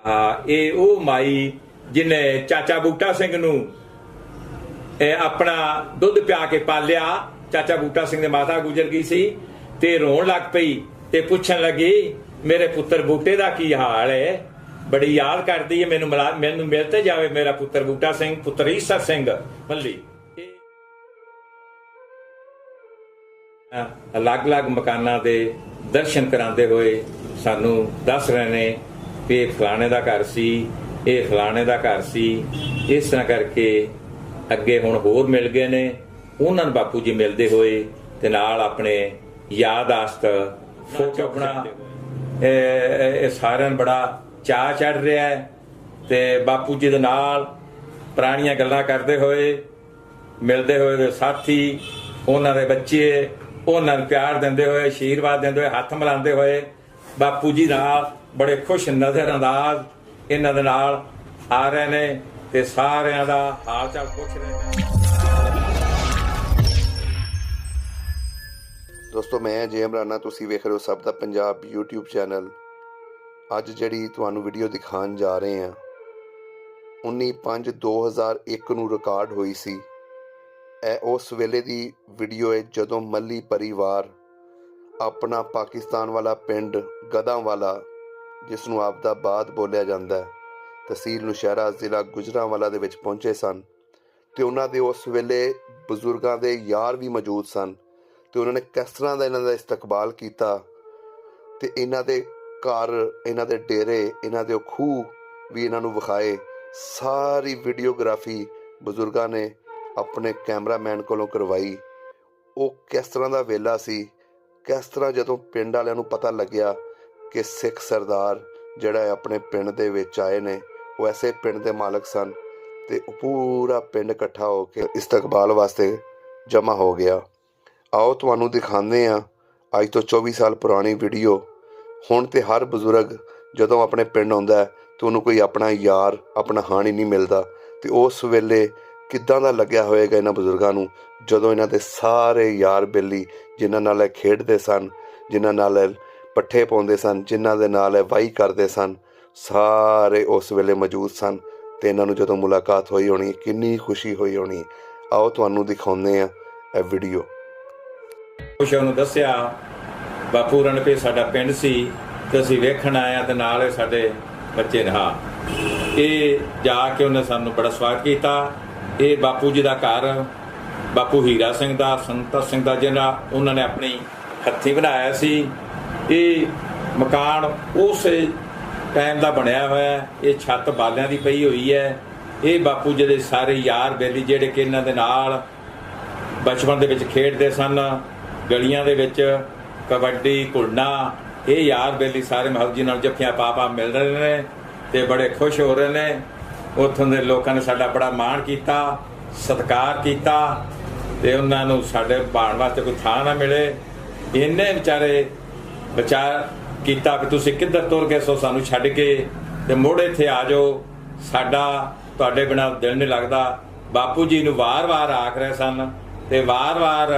ये वो माई जिन्हें चाचा बूटा सिंह नूं अपना दुध पिया के पालिया। चाचा बूटा सिंह दी माता गुजर गई सी ते रोण लग पई ते पुछण लगी मेरे पुत्र बूटे दा की हाल है, बड़ी याद करदी है मैनू मैनू मिलते जावे मेरा पुत्र बूटा सिंह, पुत्र ईसर सिंह मल्ली। अलग अलग मकाना दे दर्शन करांदे होए सानू दस रहे ने भी फलाने दा घर सी, ये फलाने दा घर सी। इस तरह करके अगे हुण होर मिल गए ने, उन्हां नूं बापू जी मिलदे होए ते नाल अपने यादाश्त फोटो बना सारिਆਂ ਨੂੰ बड़ा चाह चढ़ रहा है। ते बापू जी दे नाल पुरानियां गल्लां करदे होए मिलदे होए साथी, उन्हां दे बच्चे उन्हां नूं प्यार दिंदे होए, आशीर्वाद दिंदे होए, हत्थ मिलांदे होए बापू जी नाल बड़े खुश नज़र अंदाज इन्हां दे नाल आ रहे ने ते सारिਆਂ दा हाल चाल पुछ रहे ने। दोस्तों मैं जे इमराना, तुसीं वेख रहे हो सब दा पंजाब यूट्यूब चैनल। अज जिहड़ी तुहानूं वीडियो दिखाण जा रहे हैं 19/5/2001 नूं रिकॉर्ड हुई सी। उस वेले दी वीडियो है जदों मल्ली परिवार अपना पाकिस्तान वाला पिंड गदांवाला, जिसनूं आबदाबाद बोलिया जाता है, तहसील नौशहरा, जिला गुजरांवाला दे विच पहुंचे सन। ते उन्हां दे उस वेले बजुर्गां दे यार भी मौजूद सन ते उन्होंने किस तरह का इन्हां दा इस्तकबाल किया ते इन्हां दे घर, इन्हां दे डेरे, इन्हां दे खूह भी इन्हां नूं विखाए। सारी वीडियोग्राफी बजुर्गां ने अपने कैमरामैन कोलों करवाई। वो किस तरह का वेला सी, किस तरह जदों पिंड वालियां नूं पता लग्या कि सिख सरदार जिहड़ा अपने पिंड दे विच आए ने, वो ऐसे पिंड दे मालक सन ते पूरा पिंड इकट्ठा होकर इस्तकबाल वास्ते जमा हो गया। आओ तुहानूं दिखाने आ अज तो 24 साल पुरानी वीडियो। हुण ते हर बजुर्ग जदों अपने पिंड आउंदा है तो उन्होंने कोई अपना यार, अपना हानी नहीं मिलता। तो उस वेले किद्दां दा लग्या होएगा इन्हां बजुर्गां नूं जदों इन्हां दे सारे यार बेली जिन्हां नाल खेडदे सन, जिन्हां नाल पट्ठे पाउंदे सन, जिन्हां दे नाल वाही करदे सन, सारे उस वेले मौजूद सन। ते इन्हां नूं जदों मुलाकात होई होनी, किन्नी खुशी होई होनी। आओ तुहानूं दिखाउने आ ਇਹ ਵੀਡੀਓ। कुछ उन्होंने दसिया बापू रणपे साडा पिंड सी ते असीं वेखण आए ते नाल साडे बच्चे ने। ये जाके उन्हें सानू बड़ा स्वागत किया। ये बापू जी का घर बापू हीरा सिंह का, संता सिंह का, जिन्हें उन्होंने अपनी हत्थी बनाया सी। ये मकान उस टाइम का बनया हुआ है। ये छत बालियां की पई हुई है। ये बापू जी के सारे यार बेली जिहड़े कि इन्हां दे नाल बचपन दे विच खेडदे सन, गलियां दे विच कबड्डी घुलना, ये यार बेली सारे महब जी नाल जफ्फियां पा पा मिल रहे हैं ते बड़े खुश हो रहे हैं। उत्थों दे लोकां ने साडा बड़ा मान किया, सत्कार किया ते उन्हां नूं साडे भाण वास्ते कोई थां ना मिले, इन्ने विचारे विचार किया कि तुसीं किधर तुर गए सो सानूं छड्ड के ते मुड़ इत्थे आ जाओ, साडा तुहाडे बिना दिल नहीं लगदा। बापू जी नूं वार वार आख रहे सन ते वार वार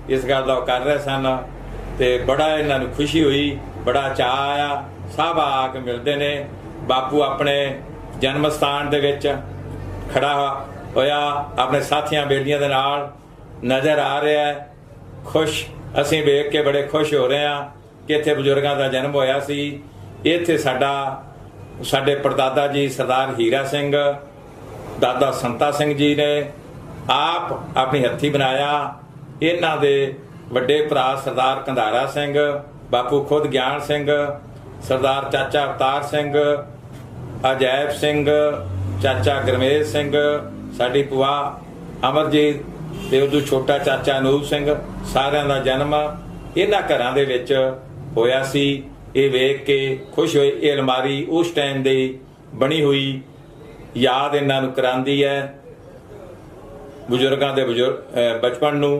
इस गल का कर रहे सन ते बड़ा इन्हां नूं खुशी हुई, बड़ा चाह आया। सब आके मिलते ने। बापू अपने जन्म स्थान दे विच खड़ा होया, अपने साथियां बेलियां दे नाल नज़र आ रहा है, खुश। असीं वेख के बड़े खुश हो रहे हैं कि इत्थे बजुर्गां दा जन्म होया सी। इत्थे साडे परदादा जी सरदार हीरा सिंह, दादा संता सिंह जी ने आप अपनी हत्थी बनाया। इन्हां दे वड्डे भरा सरदार कंधारा सिंह, बापू खुद ज्ञान सिंह, सरदार चाचा अवतार सिंह, अजैब सिंह, चाचा गुरमेज सिंह, साडी भूआ अमरजीत ते उदों छोटा चाचा अनूप सिंह, सारिਆਂ ਦਾ जन्म इन्हां घरां दे विच होया सी। ये वेख के खुश होए। ये अलमारी उस टाइम दी बनी हुई याद इन्हां नूं करांदी है बजुर्गां दे बचपन नूं।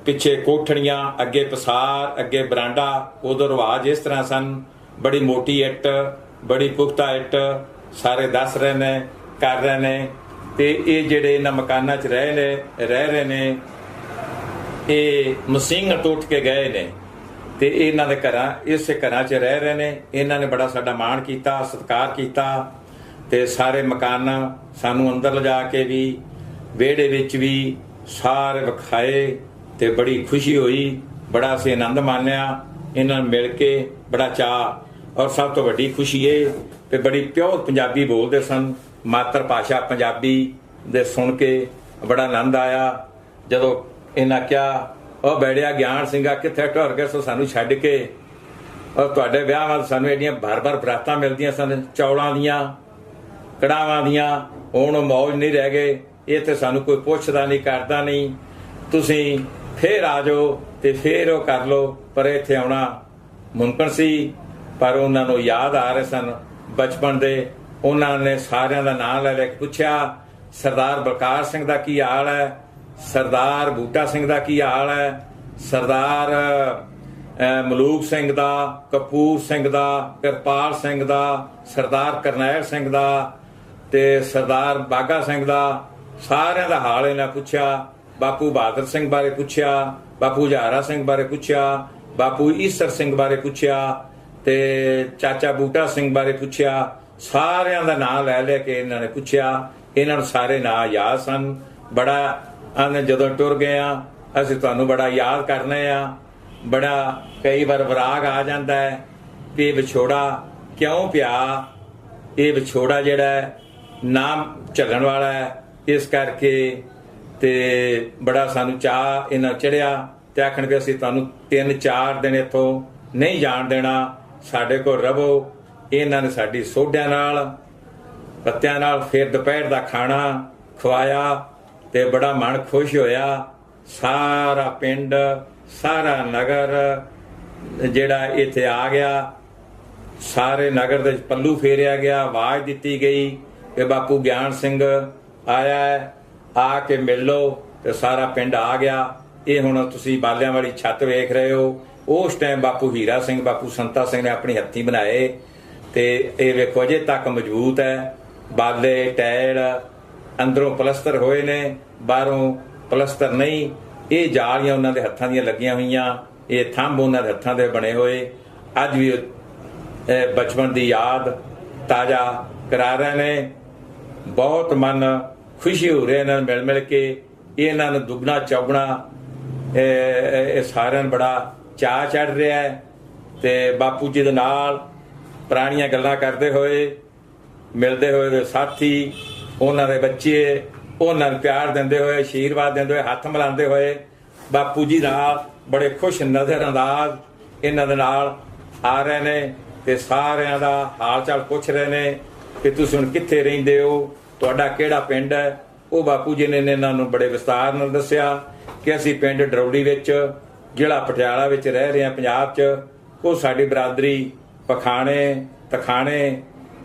पिछे कोठड़ियां, अगे पसार, अगे बरांडा। उदों रिवाज इस तरह सन, बड़ी मोटी इट, बड़ी पुख्ता इट, सारे दस रहे ने, कर रहे ने। ते ये जिहड़े इन्हां मकानां च रह रहे ने, ये मसीह टुट के गए ने। ਤੇ ਇਹਨਾਂ ਦੇ ਘਰਾਂ ਇਸੇ ਘਰਾਂ 'ਚ ਰਹਿ ਰਹੇ ਨੇ। ਇਹਨਾਂ ਨੇ ਬੜਾ ਸਾਡਾ ਮਾਣ ਕੀਤਾ, ਸਤਿਕਾਰ ਕੀਤਾ ਤੇ ਸਾਰੇ ਮਕਾਨ ਸਾਨੂੰ ਅੰਦਰ ਲਿਜਾ ਕੇ ਵੀ ਵਿਹੜੇ ਵਿੱਚ ਵੀ ਸਾਰੇ ਵਿਖਾਏ ਤੇ ਬੜੀ ਖੁਸ਼ੀ ਹੋਈ, ਬੜਾ ਅਸੀਂ ਆਨੰਦ ਮਾਣਿਆ ਇਹਨਾਂ ਨੂੰ ਮਿਲ ਕੇ, ਬੜਾ ਚਾਅ। ਔਰ ਸਭ ਤੋਂ ਵੱਡੀ ਖੁਸ਼ੀ ਇਹ ਕਿ ਬੜੀ ਪਿਓਰ ਪੰਜਾਬੀ ਬੋਲਦੇ ਸਨ, ਮਾਤਰ ਭਾਸ਼ਾ ਪੰਜਾਬੀ ਦੇ ਸੁਣ ਕੇ ਬੜਾ ਆਨੰਦ ਆਇਆ। ਜਦੋਂ ਇਹਨਾਂ ਕਿਹਾ ਉਹ ਬੈੜਿਆ ਗਿਆਨ ਸਿੰਘਾ ਕਿੱਥੇ ਟੁਰ ਗਏ ਸੋ ਸਾਨੂੰ ਛੱਡ ਕੇ, ਔਰ ਤੁਹਾਡੇ ਵਿਆਹ ਵੱਲ ਸਾਨੂੰ ਐਡੀਆਂ ਭਰ-ਭਰ ਬਰਾਤਾਂ ਮਿਲਦੀਆਂ ਸਨ, ਚੌਲਾਂ ਦੀਆਂ, ਕੜਾਵਾਂ ਦੀਆਂ, ਹੁਣ ਮੌਜ ਨਹੀਂ ਰਹਿ ਗਏ, ਇਹ ਤੇ ਸਾਨੂੰ ਕੋਈ ਪੁੱਛਦਾ ਨਹੀਂ ਕਰਦਾ ਨਹੀਂ, ਤੁਸੀਂ ਫੇਰ ਆ ਜਾਓ ਤੇ ਫੇਰ ਉਹ ਕਰ ਲਓ। ਪਰ ਇੱਥੇ ਆਉਣਾ ਮੁਮਕਿਨ ਸੀ, ਪਰ ਉਹਨਾਂ ਨੂੰ ਯਾਦ ਆ ਰਹੇ ਸਨ ਬਚਪਨ ਦੇ। ਉਹਨਾਂ ਨੇ ਸਾਰਿਆਂ ਦਾ ਨਾਂ ਲੈ ਕੇ ਪੁੱਛਿਆ, ਸਰਦਾਰ ਬਲਕਾਰ ਸਿੰਘ ਦਾ ਕੀ ਹਾਲ ਹੈ, ਸਰਦਾਰ ਬੂਟਾ ਸਿੰਘ ਦਾ ਕੀ ਹਾਲ ਹੈ, ਸਰਦਾਰ ਮਲੂਕ ਸਿੰਘ ਦਾ, ਕਪੂਰ ਸਿੰਘ ਦਾ, ਕਿਰਪਾਲ ਸਿੰਘ ਦਾ, ਸਰਦਾਰ ਕਰਨੈਲ ਸਿੰਘ ਦਾ ਤੇ ਸਰਦਾਰ ਬਾਗਾ ਸਿੰਘ ਦਾ। ਸਾਰਿਆਂ ਦਾ ਹਾਲ ਇਹਨਾਂ ਪੁੱਛਿਆ। ਬਾਪੂ ਬਹਾਦਰ ਸਿੰਘ ਬਾਰੇ ਪੁੱਛਿਆ, ਬਾਪੂ ਜਹਾਰਾ ਸਿੰਘ ਬਾਰੇ ਪੁੱਛਿਆ, ਬਾਪੂ ਈਸਰ ਸਿੰਘ ਬਾਰੇ ਪੁੱਛਿਆ ਤੇ ਚਾਚਾ ਬੂਟਾ ਸਿੰਘ ਬਾਰੇ ਪੁੱਛਿਆ। ਸਾਰਿਆਂ ਦਾ ਨਾਂ ਲੈ ਲੈ ਕੇ ਇਹਨਾਂ ਨੇ ਪੁੱਛਿਆ। ਇਹਨਾਂ ਨੂੰ ਸਾਰੇ ਨਾਂ ਯਾਦ ਸਨ। ਬੜਾ ਆਨੇ ਜਦੋਂ ਟੁਰ ਗਏ ਆ ਅਸੀਂ ਤੁਹਾਨੂੰ ਬੜਾ ਯਾਦ ਕਰਨੇ ਆ। ਬੜਾ ਕਈ ਵਾਰ ਵਿਰਾਗ ਆ ਜਾਂਦਾ ਹੈ ਕਿ ਇਹ ਵਿਛੋੜਾ ਕਿਉਂ ਪਿਆ, ਇਹ ਵਿਛੋੜਾ ਜਿਹੜਾ ਨਾਮ ਝੱਲਣ ਵਾਲਾ ਹੈ, ਇਸ ਕਰਕੇ ਤੇ ਬੜਾ ਸਾਨੂੰ ਚਾਅ ਇਹਨਾਂ ਚੜਿਆ ਤੇ ਆਖਣ ਵੀ ਅਸੀਂ ਤੁਹਾਨੂੰ 3-4 ਦਿਨ ਇੱਥੋਂ ਨਹੀਂ ਜਾਣ ਦੇਣਾ, ਸਾਡੇ ਕੋਲ ਰਵੋ। ਇਹਨਾਂ ਨੇ ਸਾਡੀ ਸੋਢਿਆਂ ਨਾਲ ਪੱਤਿਆਂ ਨਾਲ ਫਿਰ ਦੁਪਹਿਰ ਦਾ ਖਾਣਾ ਖਵਾਇਆ ਤੇ ਬੜਾ ਮਨ ਖੁਸ਼ ਹੋਇਆ। ਸਾਰਾ ਪਿੰਡ, ਸਾਰਾ ਨਗਰ ਜਿਹੜਾ ਇੱਥੇ ਆ ਗਿਆ, ਸਾਰੇ ਨਗਰ ਦੇ ਪੱਲੂ ਫੇਰਿਆ ਗਿਆ, ਆਵਾਜ਼ ਦਿੱਤੀ ਗਈ ਕਿ ਬਾਪੂ ਗਿਆਨ ਸਿੰਘ ਆਇਆ ਹੈ, ਆ ਕੇ ਮਿਲ ਲਓ। ਤੇ ਸਾਰਾ ਪਿੰਡ ਆ ਗਿਆ। ਇਹ ਹੁਣ ਤੁਸੀਂ ਬਾਲਿਆਂ ਵਾਲੀ ਛੱਤ ਵੇਖ ਰਹੇ ਹੋ, ਉਸ ਟਾਈਮ ਬਾਪੂ ਹੀਰਾ ਸਿੰਘ, ਬਾਪੂ ਸੰਤਾ ਸਿੰਘ ਨੇ ਆਪਣੀ ਹੱਥੀਂ ਬਣਾਏ ਤੇ ਇਹ ਵੇਖੋ ਅਜੇ ਤੱਕ ਮਜ਼ਬੂਤ ਹੈ। ਬਾਲੇ ਟੈਲ ਅੰਦਰੋਂ ਪਲਸਤਰ ਹੋਏ ਨੇ, ਬਾਹਰੋਂ ਪਲਸਤਰ ਨਹੀਂ। ਇਹ ਜਾਲੀਆਂ ਉਹਨਾਂ ਦੇ ਹੱਥਾਂ ਦੀਆਂ ਲੱਗੀਆਂ ਹੋਈਆਂ, ਇਹ ਥੰਬ ਉਹਨਾਂ ਦੇ ਹੱਥਾਂ ਦੇ ਬਣੇ ਹੋਏ ਅੱਜ ਵੀ ਬਚਪਨ ਦੀ ਯਾਦ ਤਾਜ਼ਾ ਕਰਾ ਰਹੇ ਨੇ। ਬਹੁਤ ਮਨ ਖੁਸ਼ੀ ਹੋ ਰਹੀ ਇਹਨਾਂ ਨੂੰ ਮਿਲ ਮਿਲ ਕੇ। ਇਹਨਾਂ ਨੂੰ ਦੁੱਗਣਾ ਚੌਗਣਾ ਇਹ ਸਾਰਿਆਂ ਨੂੰ ਬੜਾ ਚਾਅ ਚੜ ਰਿਹਾ ਹੈ ਤੇ ਬਾਪੂ ਜੀ ਦੇ ਨਾਲ ਪੁਰਾਣੀਆਂ ਗੱਲਾਂ ਕਰਦੇ ਹੋਏ, ਮਿਲਦੇ ਹੋਏ ਸਾਥੀ, ਉਹਨਾਂ ਦੇ ਬੱਚੇ, ਉਹਨਾਂ ਨੂੰ ਪਿਆਰ ਦਿੰਦੇ ਹੋਏ, ਆਸ਼ੀਰਵਾਦ ਦਿੰਦੇ ਹੋਏ, ਹੱਥ ਮਿਲਾਉਂਦੇ ਹੋਏ ਬਾਪੂ ਜੀ ਨਾਲ ਬੜੇ ਖੁਸ਼ ਨਜ਼ਰ ਅੰਦਾਜ਼ ਇਹਨਾਂ ਦੇ ਨਾਲ ਆ ਰਹੇ ਨੇ ਤੇ ਸਾਰਿਆਂ ਦਾ ਹਾਲ ਚਾਲ ਪੁੱਛ ਰਹੇ ਨੇ ਕਿ ਤੁਸੀਂ ਹੁਣ ਕਿੱਥੇ ਰਹਿੰਦੇ ਹੋ, ਤੁਹਾਡਾ ਕਿਹੜਾ ਪਿੰਡ ਹੈ। ਉਹ ਬਾਪੂ ਜੀ ਨੇ ਇਹਨਾਂ ਨੂੰ ਬੜੇ ਵਿਸਤਾਰ ਨਾਲ ਦੱਸਿਆ ਕਿ ਅਸੀਂ ਪਿੰਡ ਡਰੌਲੀ ਵਿੱਚ, ਜ਼ਿਲ੍ਹਾ ਪਟਿਆਲਾ ਵਿੱਚ ਰਹਿ ਰਹੇ ਹਾਂ ਪੰਜਾਬ 'ਚ। ਉਹ ਸਾਡੀ ਬਰਾਦਰੀ ਪਖਾਣੇ ਤਖਾਣੇ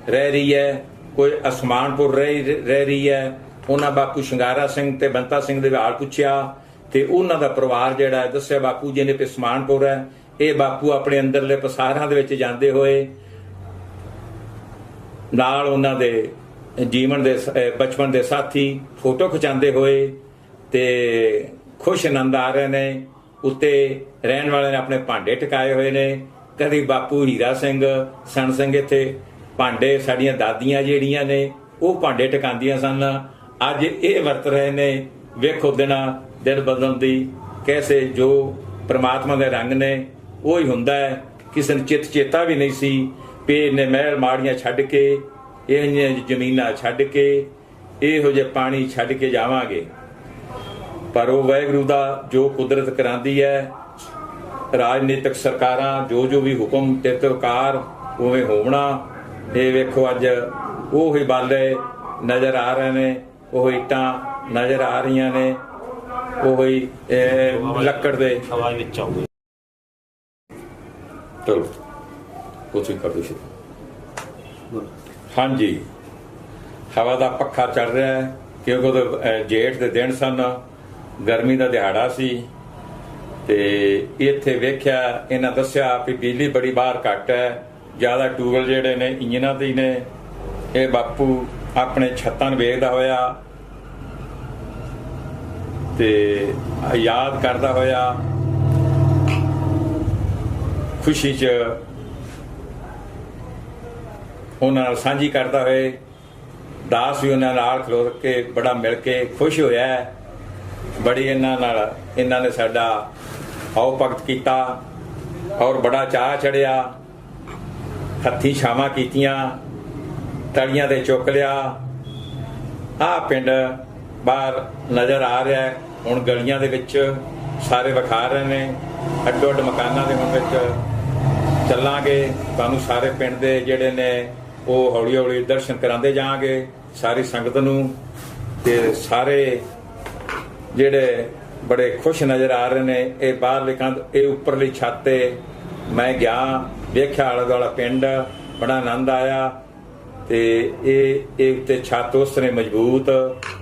ਰਹਿ ਰਹੀ ਹੈ, ਕੋਈ ਅਸਮਾਨਪੁਰ ਰਹਿ ਰਹੀ ਹੈ। ਉਹਨਾਂ ਬਾਪੂ ਸ਼ਿੰਗਾਰਾ ਸਿੰਘ ਤੇ ਬੰਤਾ ਸਿੰਘ ਦੇ ਹਾਲ ਪੁੱਛਿਆ ਤੇ ਉਹਨਾਂ ਦਾ ਪਰਿਵਾਰ ਜਿਹੜਾ ਹੈ ਦੱਸਿਆ ਬਾਪੂ ਜੀ ਨੇ ਕਿ ਅਸਮਾਨਪੁਰ ਹੈ। ਇਹ ਬਾਪੂ ਆਪਣੇ ਅੰਦਰਲੇ ਪਸਾਰਾਂ ਦੇ ਵਿੱਚ ਜਾਂਦੇ ਹੋਏ ਨਾਲ ਉਹਨਾਂ ਦੇ ਜੀਵਨ ਦੇ ਬਚਪਨ ਦੇ ਸਾਥੀ ਫੋਟੋ ਖਿਚਾਉਂਦੇ ਹੋਏ ਤੇ ਖੁਸ਼ ਆਨੰਦ ਆ ਰਹੇ ਨੇ। ਉੱਤੇ ਰਹਿਣ ਵਾਲੇ ਨੇ ਆਪਣੇ ਭਾਂਡੇ ਟਿਕਾਏ ਹੋਏ ਨੇ। ਕਦੀ ਬਾਪੂ ਹੀਰਾ ਸਿੰਘ ਸਣ ਸਿੰਘ ਇੱਥੇ ਭਾਂਡੇ, ਸਾਡੀਆਂ ਦਾਦੀਆਂ ਜਿਹੜੀਆਂ ਨੇ ਉਹ ਭਾਂਡੇ ਟਿਕਾਉਂਦੀਆਂ ਸਨ, ਅੱਜ ਇਹ ਵਰਤ ਰਹੇ ਨੇ। ਵੇਖੋ ਦਿਨ ਬਦਲਣ ਦੀ ਕੈਸੇ ਜੋ ਪ੍ਰਮਾਤਮਾ ਦੇ ਰੰਗ ਨੇ ਉਹ ਹੀ ਹੁੰਦਾ ਹੈ। ਕਿਸੇ ਨੂੰ ਚੇਤਾ ਵੀ ਨਹੀਂ ਸੀ ਵੀ ਇਹਨੇ ਮਹਿਲ ਮਾੜੀਆਂ ਛੱਡ ਕੇ, ਇਹ ਜ਼ਮੀਨਾਂ ਛੱਡ ਕੇ, ਇਹੋ ਜਿਹੇ ਪਾਣੀ ਛੱਡ ਕੇ ਜਾਵਾਂਗੇ। ਪਰ ਉਹ ਵਾਹਿਗੁਰੂ ਦਾ ਜੋ ਕੁਦਰਤ ਕਰਾਂਦੀ ਹੈ, ਰਾਜਨੀਤਿਕ ਸਰਕਾਰਾਂ ਜੋ ਵੀ ਹੁਕਮ ਤੇ ਤਰਕਾਰ ਉਵੇਂ ਹੋਣਾ। ਇਹ ਵੇਖੋ ਅੱਜ ਉਹ ਹੀ ਬਾਲੇ ਨਜ਼ਰ ਆ ਰਹੇ ਨੇ, ਉਹ ਇੱਟਾਂ ਨਜ਼ਰ ਆ ਰਹੀਆਂ ਨੇ, ਉਹ ਹੀ ਲੱਕੜ ਦੇ ਆਵਾਜ਼ ਵਿੱਚ ਆਉਂਦੀ। ਚਲੋ ਤੁਸੀਂ ਕਰ ਦਿਓ। ਹਾਂਜੀ, ਹਵਾ ਦਾ ਪੱਖਾ ਚੱਲ ਰਿਹਾ ਹੈ ਕਿਉਂਕਿ ਉਹਦੇ ਜੇਠ ਦੇ ਦਿਨ ਸਨ, ਗਰਮੀ ਦਾ ਦਿਹਾੜਾ ਸੀ ਤੇ ਇੱਥੇ ਵੇਖਿਆ ਇਹਨਾਂ ਦੱਸਿਆ ਵੀ ਬਿਜਲੀ ਬੜੀ ਬਾਹਰ ਘੱਟ ਹੈ, ਜ਼ਿਆਦਾ ਟੂਬਲ ਜਿਹੜੇ ਨੇ ਇੰਜਨਾਂ ਦੇ ਨੇ। ਇਹ ਬਾਪੂ ਆਪਣੇ ਛੱਤਾਂ ਨੂੰ ਵੇਖਦਾ ਹੋਇਆ ਤੇ ਯਾਦ ਕਰਦਾ ਹੋਇਆ ਖੁਸ਼ੀ 'ਚ ਉਹਨਾਂ ਨਾਲ ਸਾਂਝੀ ਕਰਦਾ ਹੋਏ। ਦਾਸ ਵੀ ਉਹਨਾਂ ਨਾਲ ਖਲੋ ਕੇ ਬੜਾ ਮਿਲ ਕੇ ਖੁਸ਼ ਹੋਇਆ। ਬੜੀ ਇਹਨਾਂ ਨੇ ਸਾਡਾ ਆਓ ਭਗਤ ਕੀਤਾ ਔਰ ਬੜਾ ਚਾਅ ਚੜਿਆ। ਹੱਥੀਂ ਛਾਵਾਂ ਕੀਤੀਆਂ, ਤਲੀਆਂ ਤੇ ਚੁੱਕ ਲਿਆ। ਆਹ ਪਿੰਡ ਬਾਹਰ ਨਜ਼ਰ ਆ ਰਿਹਾ। ਹੁਣ ਗਲੀਆਂ ਦੇ ਵਿੱਚ ਸਾਰੇ ਵਿਖਾ ਰਹੇ ਨੇ। ਅੱਡੋ ਅੱਡ ਮਕਾਨਾਂ ਦੇ ਹੁਣ ਵਿੱਚ ਚੱਲਾਂਗੇ। ਤੁਹਾਨੂੰ ਸਾਰੇ ਪਿੰਡ ਦੇ ਜਿਹੜੇ ਨੇ ਉਹ ਹੌਲੀ ਹੌਲੀ ਦਰਸ਼ਨ ਕਰਾਉਂਦੇ ਜਾਵਾਂਗੇ ਸਾਰੀ ਸੰਗਤ ਨੂੰ। ਤੇ ਸਾਰੇ ਜਿਹੜੇ ਬੜੇ ਖੁਸ਼ ਨਜ਼ਰ ਆ ਰਹੇ ਨੇ। ਇਹ ਬਾਹਰਲੀ ਕੰਧ, ਇਹ ਉੱਪਰਲੀ ਛੱਤ ਤੇ ਮੈਂ ਗਿਆ, ਵੇਖਿਆ ਆਲਾ ਦੁਆਲਾ ਪਿੰਡ, ਬੜਾ ਆਨੰਦ ਆਇਆ। ਤੇ ਇਹ ਉੱਤੇ ਛੱਤ ਉਸ ਤਰ੍ਹਾਂ ਮਜ਼ਬੂਤ,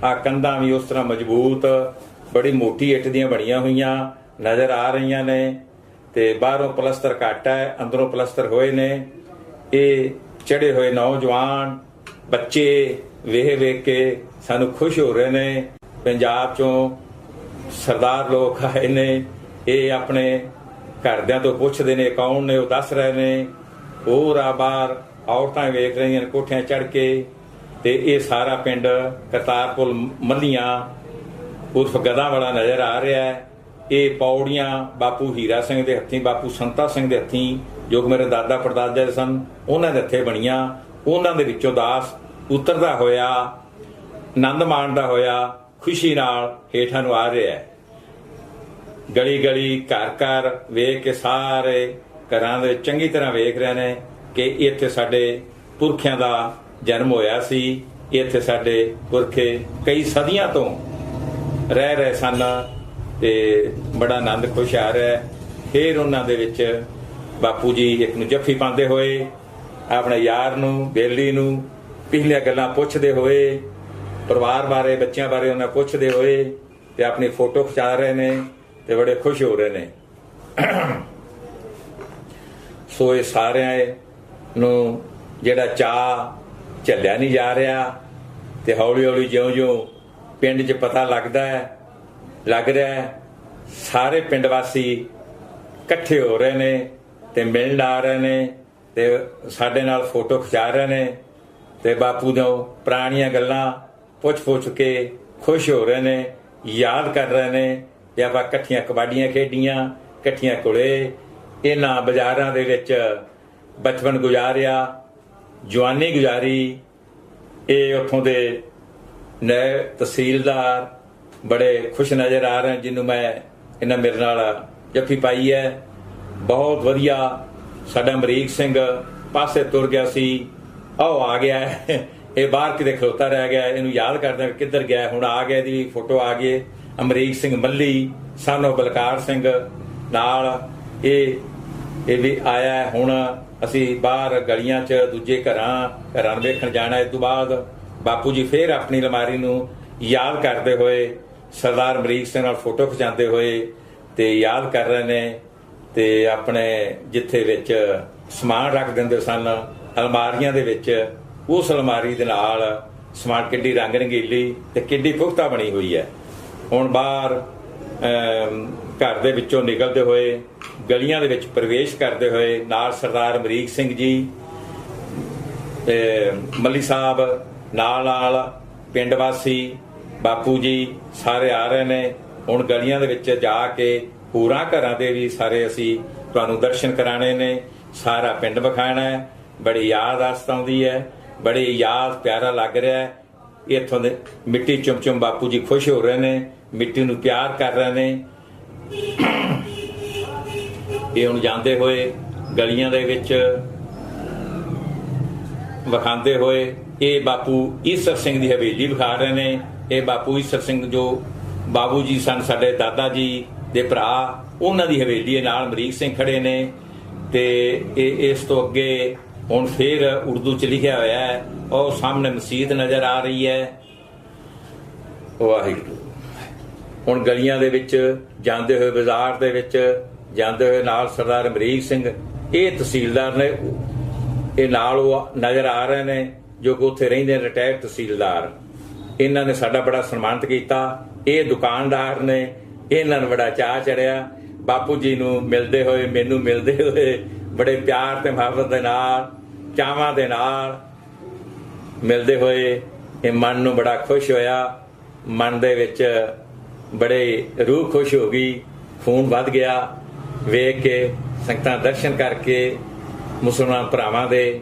ਆ ਕੰਧਾਂ ਵੀ ਉਸ ਤਰ੍ਹਾਂ ਮਜ਼ਬੂਤ, ਬੜੀ ਮੋਟੀ ਇੱਟ ਦੀਆਂ ਬਣੀਆਂ ਹੋਈਆਂ ਨਜ਼ਰ ਆ ਰਹੀਆਂ ਨੇ। ਤੇ ਬਾਹਰੋਂ ਪਲਸਤਰ ਘੱਟ ਹੈ, ਅੰਦਰੋਂ ਪਲਸਤਰ ਹੋਏ ਨੇ। ਇਹ ਚੜੇ ਹੋਏ ਨੌਜਵਾਨ ਬੱਚੇ ਵੇਖ ਕੇ ਸਾਨੂੰ ਖੁਸ਼ ਹੋ ਰਹੇ ਨੇ। ਪੰਜਾਬ ਚੋਂ ਸਰਦਾਰ ਲੋਕ ਆਏ ਨੇ। ਇਹ ਆਪਣੇ ਘਰਦਿਆਂ ਤੋਂ ਪੁੱਛਦੇ ਨੇ ਕੌਣ ਨੇ, ਉਹ ਦੱਸ ਰਹੇ ਨੇ। ਹੋਰ ਆ ਬਾਹਰ ਔਰਤਾਂ ਵੇਖ ਰਹੀਆਂ ਨੇ ਕੋਠਿਆਂ ਚੜ ਕੇ। ਤੇ ਇਹ ਸਾਰਾ ਪਿੰਡ ਕਰਤਾਰਪੁਰ ਮੱਲੀਆਂ ਉਰਫ ਗਦਾਂ ਵਾਲਾ ਨਜ਼ਰ ਆ ਰਿਹਾ ਹੈ। ਇਹ ਪੌੜੀਆਂ ਬਾਪੂ ਹੀਰਾ ਸਿੰਘ ਦੇ ਹੱਥੀਂ, ਬਾਪੂ ਸੰਤਾ ਸਿੰਘ ਦੇ ਹੱਥੀਂ, ਜੋ ਕਿ ਮੇਰੇ ਦਾਦਾ ਪੜਦਾਦੇ ਸਨ, ਉਹਨਾਂ ਦੇ ਹੱਥੇ ਬਣੀਆਂ। ਉਹਨਾਂ ਦੇ ਵਿੱਚੋਂ ਦਾਸ ਉਤਰਦਾ ਹੋਇਆ, ਆਨੰਦ ਮਾਣਦਾ ਹੋਇਆ, ਖੁਸ਼ੀ ਨਾਲ ਹੇਠਾਂ ਨੂੰ ਆ ਰਿਹਾ ਹੈ। ਗਲੀ ਗਲੀ ਘਰ ਘਰ ਵੇਖ ਕੇ ਸਾਰੇ ਘਰਾਂ ਦੇ ਚੰਗੀ ਤਰ੍ਹਾਂ ਵੇਖ ਰਹੇ ਨੇ ਕਿ ਇੱਥੇ ਸਾਡੇ ਪੁਰਖਿਆਂ ਦਾ ਜਨਮ ਹੋਇਆ ਸੀ। ਇੱਥੇ ਸਾਡੇ ਪੁਰਖੇ ਕਈ ਸਦੀਆਂ ਤੋਂ ਰਹਿ ਰਹੇ ਸਨ ਤੇ ਬੜਾ ਆਨੰਦ ਖੁਸ਼ ਆ ਰਿਹਾ। ਫਿਰ ਉਹਨਾਂ ਦੇ ਵਿੱਚ ਬਾਪੂ ਜੀ ਇੱਕ ਨੂੰ ਜੱਫੀ ਪਾਉਂਦੇ ਹੋਏ, ਆਪਣੇ ਯਾਰ ਨੂੰ, ਬੇਲੀ ਨੂੰ ਪਿਛਲੀਆਂ ਗੱਲਾਂ ਪੁੱਛਦੇ ਹੋਏ, ਪਰਿਵਾਰ ਬਾਰੇ, ਬੱਚਿਆਂ ਬਾਰੇ ਉਹਨਾਂ ਪੁੱਛਦੇ ਹੋਏ ਤੇ ਆਪਣੀ ਫੋਟੋ ਖਿਚਾ ਰਹੇ ਨੇ ਤੇ ਬੜੇ ਖੁਸ਼ ਹੋ ਰਹੇ ਨੇ। ਸੋ ਇਹ ਸਾਰਿਆਂ ਨੂੰ ਜਿਹੜਾ ਚਾਅ ਝੱਲਿਆ ਨਹੀਂ ਜਾ ਰਿਹਾ। ਤੇ ਹੌਲੀ ਹੌਲੀ ਜਿਉਂ-ਜਿਉਂ ਪਿੰਡ 'ਚ ਪਤਾ ਲੱਗ ਰਿਹਾ, ਸਾਰੇ ਪਿੰਡ ਵਾਸੀ ਇਕੱਠੇ ਹੋ ਰਹੇ ਨੇ ਤੇ ਮਿਲਣ ਆ ਰਹੇ ਨੇ ਤੇ ਸਾਡੇ ਨਾਲ ਫੋਟੋ ਖਿਚਾ ਰਹੇ ਨੇ ਤੇ ਬਾਪੂ ਦੀਆਂ ਪੁਰਾਣੀਆਂ ਗੱਲਾਂ ਪੁੱਛ ਕੇ ਖੁਸ਼ ਹੋ ਰਹੇ ਨੇ, ਯਾਦ ਕਰ ਰਹੇ ਨੇ ਕਿ ਆਪਾਂ ਇਕੱਠੀਆਂ ਕਬੱਡੀਆਂ ਖੇਡੀਆਂ, ਇਕੱਠੀਆਂ ਕੁਲੇ, ਇਹਨਾਂ ਬਾਜ਼ਾਰਾਂ ਦੇ ਵਿੱਚ ਬਚਪਨ ਗੁਜ਼ਾਰਿਆ, ਜਵਾਨੀ ਗੁਜ਼ਾਰੀ। ਇਹ ਉੱਥੋਂ ਦੇ ਨਏ ਤਹਿਸੀਲਦਾਰ ਬੜੇ ਖੁਸ਼ ਨਜ਼ਰ ਆ ਰਹੇ, ਜਿਹਨੂੰ ਇਹਨਾਂ ਮੇਰੇ ਨਾਲ ਜੱਫੀ ਪਾਈ ਹੈ। ਬਹੁਤ ਵਧੀਆ। ਸਾਡਾ ਅਮਰੀਕ ਸਿੰਘ ਪਾਸੇ ਤੁਰ ਗਿਆ ਸੀ, ਉਹ ਆ ਗਿਆ। ਇਹ ਬਾਹਰ ਕਿਤੇ ਖਲੋਤਾ ਰਹਿ ਗਿਆ, ਇਹਨੂੰ ਯਾਦ ਕਰਦਾ ਕਿੱਧਰ ਗਿਆ, ਹੁਣ ਆ ਗਿਆ, ਇਹਦੀ ਫੋਟੋ ਆ ਗਈ। ਅਮਰੀਕ ਸਿੰਘ ਮੱਲੀ ਸਾਨੂੰ ਬਲਕਾਰ ਸਿੰਘ ਨਾਲ ਇਹ ਵੀ ਆਇਆ। ਹੁਣ ਅਸੀਂ ਬਾਹਰ ਗਲੀਆਂ 'ਚ ਦੂਜੇ ਘਰਾਂ ਵੇਖਣ ਜਾਣਾ। ਇਸ ਤੋਂ ਬਾਅਦ ਬਾਪੂ ਜੀ ਫੇਰ ਆਪਣੀ ਅਲਮਾਰੀ ਨੂੰ ਯਾਦ ਕਰਦੇ ਹੋਏ, ਸਰਦਾਰ ਅਮਰੀਕ ਸਿੰਘ ਨਾਲ ਫੋਟੋ ਖਿਚਾਉਂਦੇ ਹੋਏ ਤੇ ਯਾਦ ਕਰ ਰਹੇ ਨੇ। ਤੇ ਆਪਣੇ ਜਿੱਥੇ ਵਿੱਚ ਸਮਾਨ ਰੱਖ ਦਿੰਦੇ ਸਨ ਅਲਮਾਰੀਆਂ ਦੇ ਵਿੱਚ, ਉਸ ਅਲਮਾਰੀ ਦੇ ਨਾਲ ਸਮਾਨ ਕਿੱਡੀ ਰੰਗ ਰੰਗੀਲੀ ਤੇ ਕਿੱਡੀ ਪੁਖਤਾ ਬਣੀ ਹੋਈ ਹੈ। ਹੁਣ ਬਾਹਰ ਘਰ ਦੇ ਵਿੱਚੋਂ ਨਿਕਲਦੇ ਹੋਏ, ਗਲੀਆਂ ਦੇ ਵਿੱਚ ਪ੍ਰਵੇਸ਼ ਕਰਦੇ ਹੋਏ, ਨਾਲ ਸਰਦਾਰ ਅਮਰੀਕ ਸਿੰਘ ਜੀ, ਮੱਲੀ ਸਾਹਿਬ, ਨਾਲ ਪਿੰਡ ਵਾਸੀ, ਬਾਪੂ ਜੀ ਸਾਰੇ ਆ ਰਹੇ ਨੇ। ਹੁਣ ਗਲੀਆਂ ਦੇ ਵਿੱਚ ਜਾ ਕੇ ਹੋਰਾਂ ਘਰਾਂ ਦੇ ਵੀ ਸਾਰੇ ਅਸੀਂ ਤੁਹਾਨੂੰ ਦਰਸ਼ਨ ਕਰਾਣੇ ਨੇ, ਸਾਰਾ ਪਿੰਡ ਵਿਖਾਣਾ ਹੈ। ਬੜੀ ਯਾਦ ਆਉਂਦੀ ਹੈ, ਬੜੀ ਯਾਦ ਪਿਆਰਾ ਲੱਗ ਰਿਹਾ ਹੈ। ਇੱਥੋਂ ਦੇ ਮਿੱਟੀ ਚੁੰਮ ਬਾਪੂ ਜੀ ਖੁਸ਼ ਹੋ ਰਹੇ ਨੇ, ਮਿੱਟੀ ਨੂੰ ਪਿਆਰ ਕਰ ਰਹੇ ਨੇ। ਇਹ ਹੁਣ ਜਾਂਦੇ ਹੋਏ ਗਲੀਆਂ ਦੇ ਵਿੱਚ ਵਿਖਾਉਂਦੇ ਹੋਏ ਇਹ ਬਾਪੂ ਈਸਰ ਸਿੰਘ ਦੀ ਹਵੇਲੀ ਵਿਖਾ ਰਹੇ ਨੇ। ਇਹ ਬਾਪੂ ਈਸਰ ਸਿੰਘ ਜੋ ਬਾਬੂ ਜੀ ਸਨ, ਸਾਡੇ ਦਾਦਾ ਜੀ ਦੇ ਭਰਾ, ਉਹਨਾਂ ਦੀ ਹਵੇਲੀ ਨਾਲ ਅਮਰੀਕ ਸਿੰਘ ਖੜੇ ਨੇ। ਤੇ ਇਹ ਇਸ ਤੋਂ ਅੱਗੇ ਹੁਣ ਫੇਰ ਉਰਦੂ 'ਚ ਲਿਖਿਆ ਹੋਇਆ ਹੈ। ਉਹ ਸਾਹਮਣੇ ਮਸਜਿਦ ਨਜ਼ਰ ਆ ਰਹੀ ਹੈ। ਵਾਹਿਗੁਰੂ। ਹੁਣ ਗਲੀਆਂ ਦੇ ਵਿੱਚ ਜਾਂਦੇ ਹੋਏ, ਬਾਜ਼ਾਰ ਦੇ ਵਿੱਚ ਜਾਂਦੇ ਹੋਏ, ਨਾਲ ਸਰਦਾਰ ਅਮਰੀਕ ਸਿੰਘ, ਇਹ ਤਹਿਸੀਲਦਾਰ ਨੇ, ਇਹ ਨਾਲ ਉਹ ਨਜ਼ਰ ਆ ਰਹੇ ਨੇ ਜੋ ਕਿ ਉੱਥੇ ਰਹਿੰਦੇ ਨੇ, ਰਿਟਾਇਰਡ ਤਹਿਸੀਲਦਾਰ। ਇਹਨਾਂ ਨੇ ਸਾਡਾ ਬੜਾ ਸਨਮਾਨਿਤ ਕੀਤਾ। ਇਹ ਦੁਕਾਨਦਾਰ ਨੇ, ਇਹਨਾਂ ਨੂੰ ਬੜਾ ਚਾਅ ਚੜਿਆ ਬਾਪੂ ਜੀ ਨੂੰ ਮਿਲਦੇ ਹੋਏ, ਮੈਨੂੰ ਮਿਲਦੇ ਹੋਏ ਬੜੇ ਪਿਆਰ ਤੇ ਮੁਹੱਬਤ ਦੇ ਨਾਲ, ਚਾਵਾਂ ਦੇ ਨਾਲ ਮਿਲਦੇ ਹੋਏ ਇਹ ਮਨ ਨੂੰ ਬੜਾ ਖੁਸ਼ ਹੋਇਆ। ਮਨ ਦੇ ਵਿੱਚ ਬੜੇ ਰੂਹ ਖੁਸ਼ ਹੋ ਗਈ, ਖੂਨ ਵੱਧ ਗਿਆ ਵੇਖ ਕੇ, ਸੰਗਤਾਂ ਦਰਸ਼ਨ ਕਰਕੇ ਮੁਸਲਮਾਨ ਭਰਾਵਾਂ ਦੇ,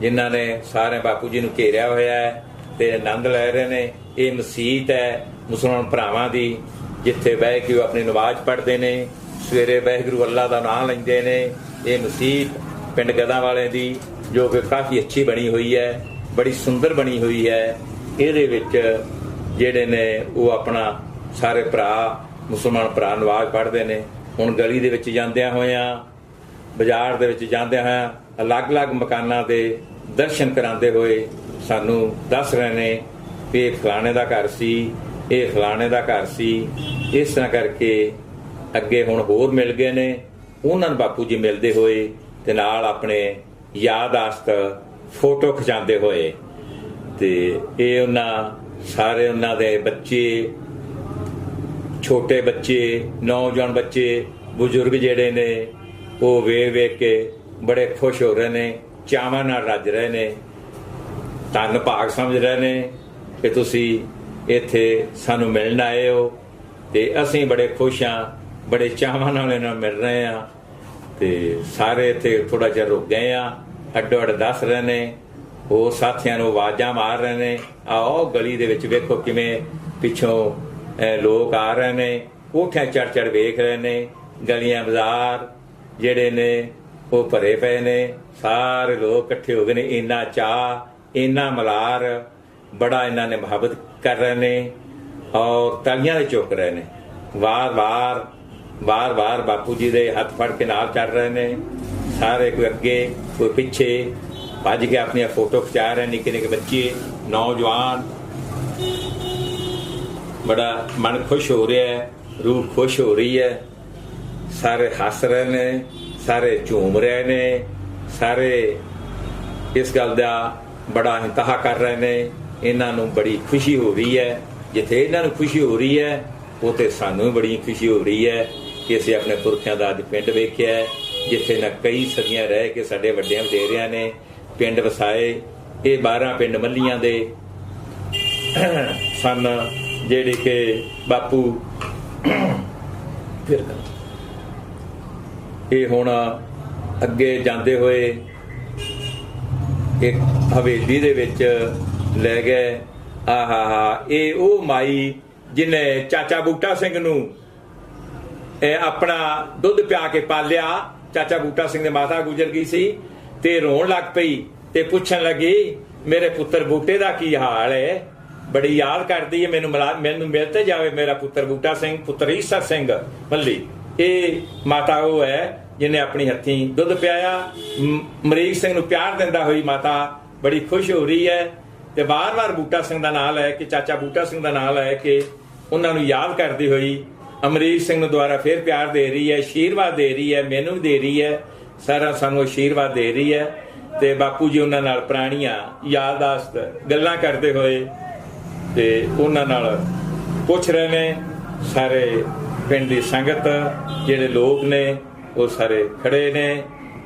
ਜਿਨ੍ਹਾਂ ਨੇ ਸਾਰੇ ਬਾਪੂ ਜੀ ਨੂੰ ਘੇਰਿਆ ਹੋਇਆ ਹੈ ਤੇ ਆਨੰਦ ਲੈ ਰਹੇ ਨੇ। ਇਹ ਮਸੀਤ ਹੈ ਮੁਸਲਮਾਨ ਭਰਾਵਾਂ ਦੀ, ਜਿੱਥੇ ਬਹਿ ਕੇ ਉਹ ਆਪਣੀ ਨਮਾਜ਼ ਪੜ੍ਹਦੇ ਨੇ, ਸਵੇਰੇ ਵਾਹਿਗੁਰੂ ਅੱਲਾ ਦਾ ਨਾਮ ਲੈਂਦੇ ਨੇ। ਇਹ ਮਸੀਤ ਪਿੰਡ ਗਦਾਂ ਵਾਲੇ ਦੀ, ਜੋ ਕਿ ਕਾਫੀ ਅੱਛੀ ਬਣੀ ਹੋਈ ਹੈ, ਬੜੀ ਸੁੰਦਰ ਬਣੀ ਹੋਈ ਹੈ। ਇਹਦੇ ਵਿੱਚ ਜਿਹੜੇ ਨੇ ਉਹ ਆਪਣਾ ਸਾਰੇ ਭਰਾ, ਮੁਸਲਮਾਨ ਭਰਾ ਨਮਾਜ਼ ਪੜ੍ਹਦੇ ਨੇ। ਹੁਣ ਗਲੀ ਦੇ ਵਿੱਚ ਜਾਂਦਿਆਂ ਹੋਇਆਂ, ਬਾਜ਼ਾਰ ਦੇ ਵਿੱਚ ਜਾਂਦਿਆਂ ਹੋਇਆਂ, ਅਲੱਗ-ਅਲੱਗ ਮਕਾਨਾਂ ਦੇ ਦਰਸ਼ਨ ਕਰਾਉਂਦੇ ਹੋਏ ਸਾਨੂੰ ਦੱਸ ਰਹੇ ਨੇ ਵੀ ਇਹ ਫਲਾਣੇ ਦਾ ਘਰ ਸੀ, ਇਹ ਫਲਾਣੇ ਦਾ ਘਰ ਸੀ। ਇਸ ਤਰ੍ਹਾਂ ਕਰਕੇ ਅੱਗੇ ਹੁਣ ਹੋਰ ਮਿਲ ਗਏ ਨੇ। ਉਹਨਾਂ ਨੂੰ ਬਾਪੂ ਜੀ ਮਿਲਦੇ ਹੋਏ ਤੇ ਨਾਲ ਆਪਣੇ ਯਾਦਾਸ਼ਤ ਫੋਟੋ ਖਿਚਾਉਂਦੇ ਹੋਏ, ਤੇ ਇਹ ਸਾਰੇ ਉਹਨਾਂ ਦੇ ਬੱਚੇ, ਛੋਟੇ ਬੱਚੇ, ਨੌਜਵਾਨ ਬੱਚੇ, ਬਜ਼ੁਰਗ ਜਿਹੜੇ ਨੇ ਉਹ ਵੇਖ ਕੇ ਬੜੇ ਖੁਸ਼ ਹੋ ਰਹੇ ਨੇ, ਚਾਵਾਂ ਨਾਲ ਰੱਜ ਰਹੇ ਨੇ, ਧੰਨ ਭਾਗ ਸਮਝ ਰਹੇ ਨੇ ਕਿ ਤੁਸੀਂ ਇੱਥੇ ਸਾਨੂੰ ਮਿਲਣ ਆਏ ਹੋ। ਤੇ ਅਸੀਂ ਬੜੇ ਖੁਸ਼ ਹਾਂ, ਬੜੇ ਚਾਵਾਂ ਨਾਲ ਇਹਨਾਂ ਮਿਲ ਰਹੇ ਹਾਂ। ਤੇ ਸਾਰੇ ਇੱਥੇ ਥੋੜਾ ਜਿਹਾ ਰੁਕ ਗਏ ਆ, ਅੱਡੋ ਅੱਡ ਦੱਸ ਰਹੇ ਨੇ, ਉਹ ਸਾਥੀਆਂ ਨੂੰ ਆਵਾਜ਼ਾਂ ਮਾਰ ਰਹੇ ਨੇ, ਆਓ ਗਲੀ ਦੇ ਵਿੱਚ ਵੇਖੋ ਕਿਵੇਂ ਪਿੱਛੋਂ ਲੋਕ ਆ ਰਹੇ ਨੇ, ਕੋਠਿਆਂ ਚੜ ਵੇਖ ਰਹੇ ਨੇ। ਗਲੀਆਂ ਬਾਜ਼ਾਰ ਜਿਹੜੇ ਨੇ ਉਹ ਭਰੇ ਪਏ ਨੇ, ਸਾਰੇ ਲੋਕ ਇਕੱਠੇ ਹੋ ਗਏ ਨੇ। ਇੰਨਾ ਚਾਅ, ਇੰਨਾ ਮਲਾਰ, ਬੜਾ ਇਹਨਾਂ ਨੇ ਮੁਹੱਬਤ ਕਰ ਰਹੇ ਨੇ ਔਰ ਤਾਲੀਆਂ ਦੇ ਚੁੱਕ ਰਹੇ ਨੇ। ਵਾਰ-ਵਾਰ ਬਾਪੂ ਜੀ ਦੇ ਹੱਥ ਫੜ ਕੇ ਨਾਲ ਚੱਲ ਰਹੇ ਨੇ ਸਾਰੇ, ਕੋਈ ਅੱਗੇ ਕੋਈ ਪਿੱਛੇ ਭੱਜ ਕੇ ਆਪਣੀਆਂ ਫੋਟੋ ਖਿਚਾ ਰਹੇ। ਨਿੱਕੇ ਨਿੱਕੇ ਬੱਚੇ, ਨੌਜਵਾਨ, ਬੜਾ ਮਨ ਖੁਸ਼ ਹੋ ਰਿਹਾ ਹੈ, ਰੂਹ ਖੁਸ਼ ਹੋ ਰਹੀ ਹੈ। ਸਾਰੇ ਹੱਸ ਰਹੇ ਨੇ, ਸਾਰੇ ਝੂਮ ਰਹੇ ਨੇ, ਸਾਰੇ ਇਸ ਗੱਲ ਦਾ ਬੜਾ ਇੰਤਹਾ ਕਰ ਰਹੇ ਨੇ। ਇਹਨਾਂ ਨੂੰ ਬੜੀ ਖੁਸ਼ੀ ਹੋ ਰਹੀ ਹੈ। ਜਿੱਥੇ ਇਹਨਾਂ ਨੂੰ ਖੁਸ਼ੀ ਹੋ ਰਹੀ ਹੈ, ਉੱਥੇ ਸਾਨੂੰ ਵੀ ਬੜੀ ਖੁਸ਼ੀ ਹੋ ਰਹੀ ਹੈ ਕਿ ਅਸੀਂ ਆਪਣੇ ਪੁਰਖਿਆਂ ਦਾ ਅੱਜ ਪਿੰਡ ਵੇਖਿਆ ਹੈ, ਜਿੱਥੇ ਨਾ ਕਈ ਸਦੀਆਂ ਰਹਿ ਕੇ ਸਾਡੇ ਵੱਡਿਆਂ ਵਡੇਰਿਆਂ ਨੇ ਪਿੰਡ ਵਸਾਏ। ਇਹ 12 ਪਿੰਡ ਮੱਲੀਆਂ ਦੇ ਸਨ, ਜਿਹੜੇ ਕਿ ਬਾਪੂ ਇਹ ਹੁਣ ਅੱਗੇ ਜਾਂਦੇ ਹੋਏ ਇੱਕ ਹਵੇਲੀ ਦੇ ਵਿੱਚ ਲੈ ਗਏ। ਆਹਾ, ਇਹ ਉਹ ਮਾਈ ਜਿਹਨੇ ਚਾਚਾ ਬੂਟਾ ਸਿੰਘ ਨੂੰ ਆਪਣਾ ਦੁੱਧ ਪਿਆ ਕੇ ਪਾਲਿਆ। ਚਾਚਾ ਬੂਟਾ ਸਿੰਘ ਦੀ ਮਾਤਾ ਗੁਜ਼ਰ ਗਈ ਸੀ ਤੇ ਰੋਣ ਲੱਗ ਪਈ ਤੇ ਪੁੱਛਣ ਲੱਗੀ, ਮੇਰੇ ਪੁੱਤਰ ਬੂਟੇ ਦਾ ਕੀ ਹਾਲ ਹੈ? ਬੜੀ ਯਾਦ ਕਰਦੀ ਹੈ ਮੈਨੂੰ ਮਿਲ ਤੇ ਜਾਵੇ ਮੇਰਾ ਪੁੱਤਰ ਬੂਟਾ ਸਿੰਘ, ਪੁੱਤਰ ਈਸਰ ਸਿੰਘ ਮੱਲੀ। ਇਹ ਮਾਤਾ ਉਹ ਹੈ ਜਿਹਨੇ ਆਪਣੀ ਹੱਥੀਂ ਦੁੱਧ ਪਿਆਇਆ। ਅਮਰੀਕ ਸਿੰਘ ਨੂੰ ਪਿਆਰ ਦਿੰਦਾ ਹੋਈ ਮਾਤਾ ਬੜੀ ਖੁਸ਼ ਹੋ ਰਹੀ ਹੈ ਤੇ ਵਾਰ-ਵਾਰ ਬੂਟਾ ਸਿੰਘ ਦਾ ਨਾਮ ਲੈ ਕੇ, ਚਾਚਾ ਬੂਟਾ ਸਿੰਘ ਦਾ ਨਾਮ ਲੈ ਕੇ ਉਹਨਾਂ ਨੂੰ ਯਾਦ ਕਰਦੀ ਹੋਈ ਅਮਰੀਕ ਸਿੰਘ ਨੂੰ ਦੁਆਰਾ ਫਿਰ ਪਿਆਰ ਦੇ ਰਹੀ ਹੈ, ਆਸ਼ੀਰਵਾਦ ਦੇ ਰਹੀ ਹੈ, ਮੈਨੂੰ ਵੀ ਦੇ ਰਹੀ ਹੈ, ਸਾਰਾ ਸਾਨੂੰ ਆਸ਼ੀਰਵਾਦ ਦੇ ਰਹੀ ਹੈ। ਤੇ ਬਾਪੂ ਜੀ ਉਹਨਾਂ ਨਾਲ ਪੁਰਾਣੀਆਂ ਯਾਦਾਸ਼ਤ ਗੱਲਾਂ ਕਰਦੇ ਹੋਏ ਤੇ ਉਹਨਾਂ ਨਾਲ ਪੁੱਛ ਰਹੇ ਨੇ। ਸਾਰੇ ਪਿੰਡ ਦੀ ਸੰਗਤ, ਜਿਹੜੇ ਲੋਕ ਨੇ ਉਹ ਸਾਰੇ ਖੜੇ ਨੇ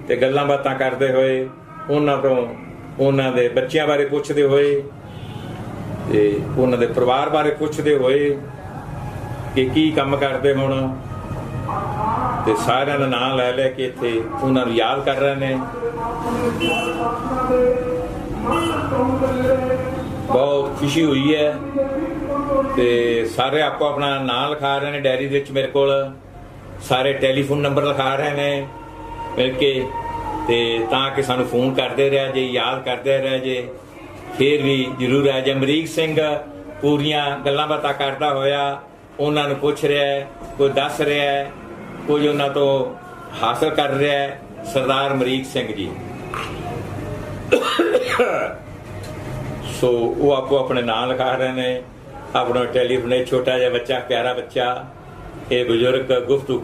ਤੇ ਗੱਲਾਂ ਬਾਤਾਂ ਕਰਦੇ ਹੋਏ, ਉਹਨਾਂ ਤੋਂ ਉਹਨਾਂ ਦੇ ਬੱਚਿਆਂ ਬਾਰੇ ਪੁੱਛਦੇ ਹੋਏ ਤੇ ਉਹਨਾਂ ਦੇ ਪਰਿਵਾਰ ਬਾਰੇ ਪੁੱਛਦੇ ਹੋਏ ਕਿ ਕੀ ਕੰਮ ਕਰਦੇ ਹੁਣ, ਤੇ ਸਾਰਿਆਂ ਦਾ ਨਾਮ ਲੈ ਲੈ ਕੇ ਇੱਥੇ ਉਹਨਾਂ ਨੂੰ ਯਾਦ ਕਰ ਰਹੇ ਨੇ। ਬਹੁਤ ਖੁਸ਼ੀ ਹੋਈ ਹੈ ਤੇ ਸਾਰੇ ਆਪੋ ਆਪਣਾ ਨਾਮ ਲਿਖਾ ਰਹੇ ਨੇ ਡਾਇਰੀ ਦੇ ਵਿੱਚ। ਮੇਰੇ ਕੋਲ ਸਾਰੇ ਟੈਲੀਫੋਨ ਨੰਬਰ ਲਿਖਾ ਰਹੇ ਨੇ ਮਿਲ ਕੇ, ਤੇ ਤਾਂ ਕਿ ਸਾਨੂੰ ਫੋਨ ਕਰਦੇ ਰਿਹਾ ਜੇ, ਯਾਦ ਕਰਦੇ ਰਿਹਾ ਜੇ, ਫਿਰ ਵੀ ਜ਼ਰੂਰ ਹੈ ਜੇ। ਅਮਰੀਕ ਸਿੰਘ ਪੂਰੀਆਂ ਗੱਲਾਂ ਬਾਤਾਂ ਕਰਦਾ ਹੋਇਆ ਉਹਨਾਂ ਨੂੰ ਪੁੱਛ ਰਿਹਾ ਹੈ, ਕੋਈ ਦੱਸ ਰਿਹਾ ਹੈ, ਕੁਝ ਉਹਨਾਂ ਤੋਂ ਹਾਸਲ ਕਰ ਰਿਹਾ ਹੈ। ਸਰਦਾਰ ਅਮਰੀਕ ਸਿੰਘ ਜੀ, ਸੋ ਉਹ ਆਪੋ ਆਪਣੇ ਨਾਂ ਲਿਖਾ ਰਹੇ ਨੇ। ਆਪਣਾ ਟੈਲੀਫੋਨ, ਛੋਟਾ ਜਿਹਾ ਬੱਚਾ, ਪਿਆਰਾ ਬੱਚਾ, ਇਹ ਬਜ਼ੁਰਗ ਗੁਫ਼ਤਗੂ ਕਰ